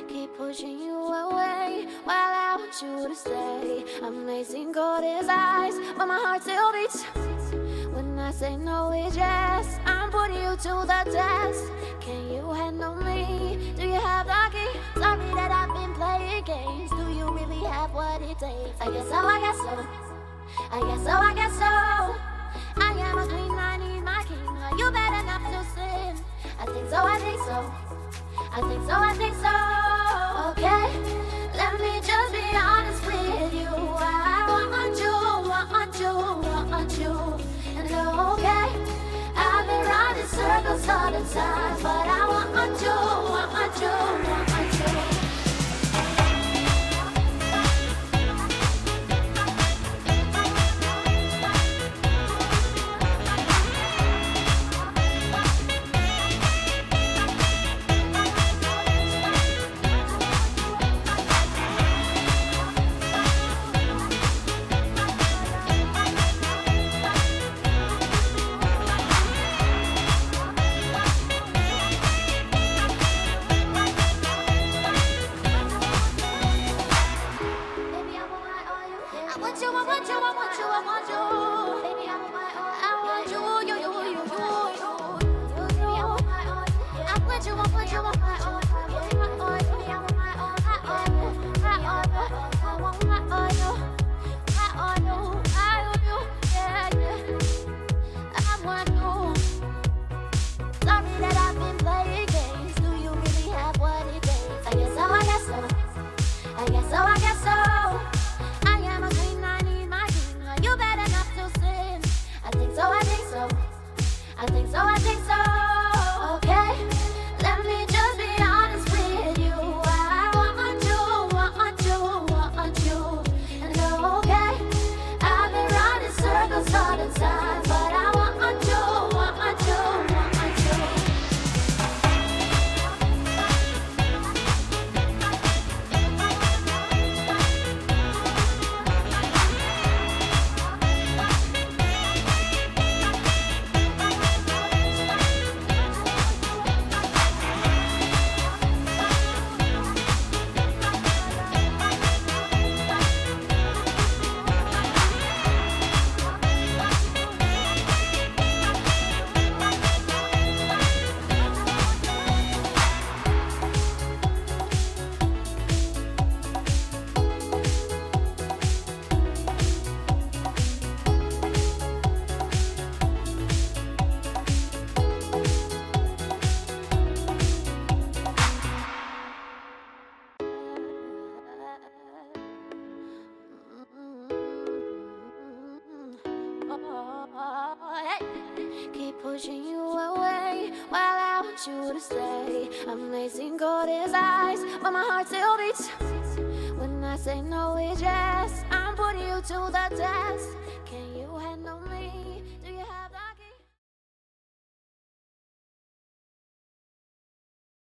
keep pushing you away while I want you to stay. I'm lacing cold as ice, but my heart still beats. When I say no, it's yes. I'm putting you to the test. Can you handle me? Do you have the key? Sorry that I've been playing games. Do you really have what it takes? I guess so, I guess so. I guess so, I guess so. I am a queen, I need my king. Are you bad enough to sin? I think so, I think so. I think so, I think so. Okay, let me just be honest with you. I want you, want you, want you. And okay, I've been running circles all the time, but I want you, want you, want you. Pushing you away while I want you to stay. I'm lacing cold as ice, but my heart still beats. When I say no, it's yes. I'm putting you to the test.